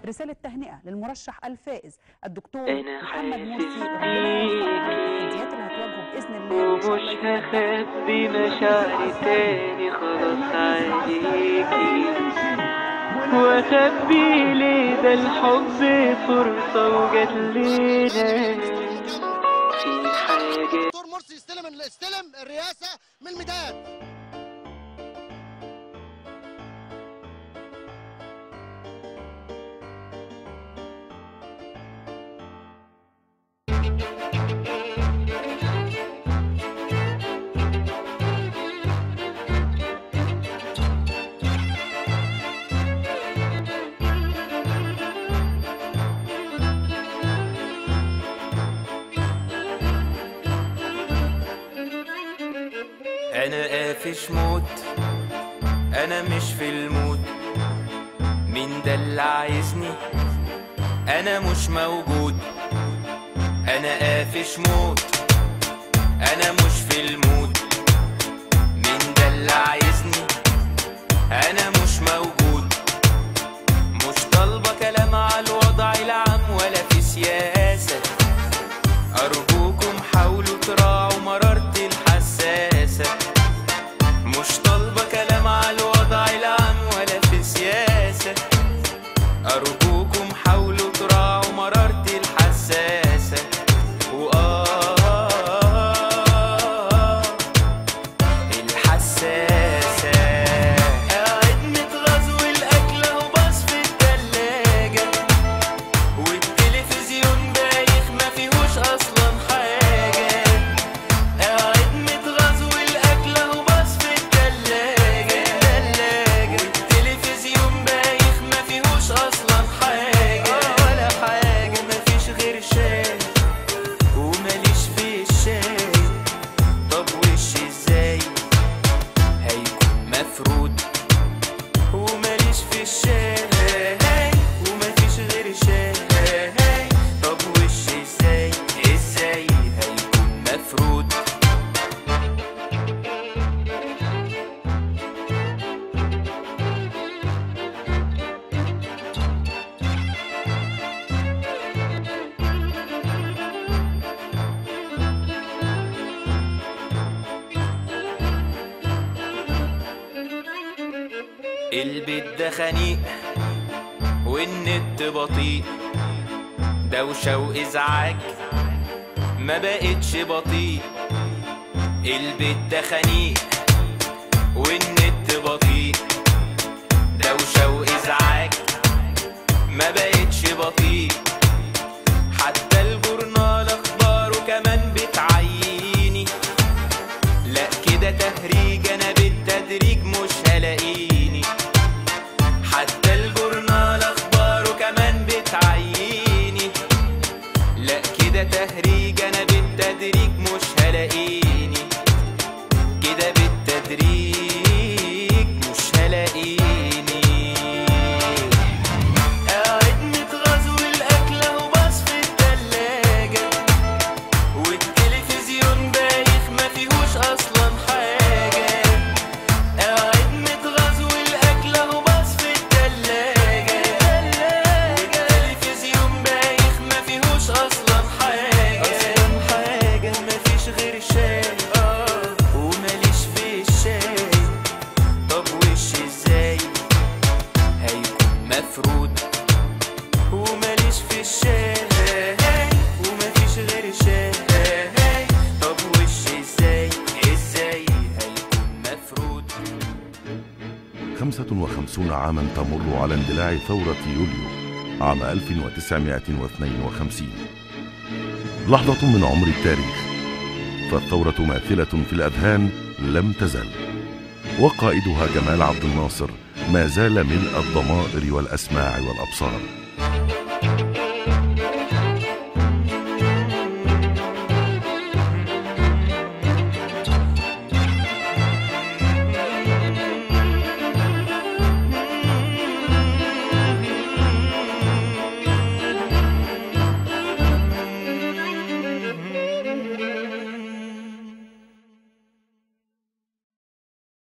رسالة تهنئة للمرشح الفائز الدكتور محمد أنا مرسي، حاسس ربنا يوفقه على بيكي التحديات اللي هتواجهه بإذن الله وإن شاء الله ومش يكون نجاح. هخبي مشاعري تاني خلاص عليكي، واخبي ليه ده الحب فرصة وجات لينا في حاجة. دكتور مرسي استلم الرئاسة من الميدان. أنا قافش موت، أنا مش في المود، مين ده اللي عايزني؟ أنا مش موجود. أنا قافش موت، أنا مش في المود، مين ده اللي عايزني؟ أنا مش موجود. مش طالبة كلام على الوضع العام ولا في سياسة، أرجوكم حاولوا تراعوا مرارتي الحساسة. مش طالبة كلام على الوضع العام ولا في سياسة، أرجوكم حاولوا تراعوا مرارتي الحساسة. الحساسة قاعد متغاظ والأكل أهو باص في التلاجة، والتلفزيون بايخ ما فيهوش أصلا حاجة. قاعد متغاظ والأكل أهو باص في التلاجة، والتلفزيون بايخ ما فيهوش أصلا حاجة ولا حاجة. مفيش غير شاي وماليش في الشاي، طب وش ازاي هيكون مفروض؟ وماليش في الشاي ومفيش غير شاي، طب وش ازاي هيكون مفروض؟ البيت ده خنيق والنت بطيء، دوشة وإزعاج ما بقتش بطيء. البيت ده خنيق والنت بطيء، دوشة وإزعاج ما بقتش بطيء. حتى الجورنال أخباره كمان بتعييني، لا كده تهريج أنا بالتدريج مش هلاقيني. حتى الجورنال أخباره كمان بتعييني، لا كده تهريج أنا بالتدريج مش هلاقيني. كده بالتدريج مش هلاقيني. قاعد متغاظ والأكل أهو باص في التلاجة، والتلفزيون بايخ ما فيهوش أصلا حاجة. قاعد متغاظ والأكل أهو باص في التلاجة، والتلفزيون بايخ ما فيهوش أصلا حاجة. مفيش غير شاي وماليش في الشاي، طب وش ازاي هيكون مفروض؟ وماليش في الشاي ومفيش غير شاي، طب وش ازاي هيكون مفروض؟ 55 عاما تمر على اندلاع ثورة يوليو عام 1952، لحظة من عمر التاريخ، فالثورة ماثلة في الأذهان لم تزل، وقائدها جمال عبد الناصر ما زال ملء الضمائر والأسماع والأبصار.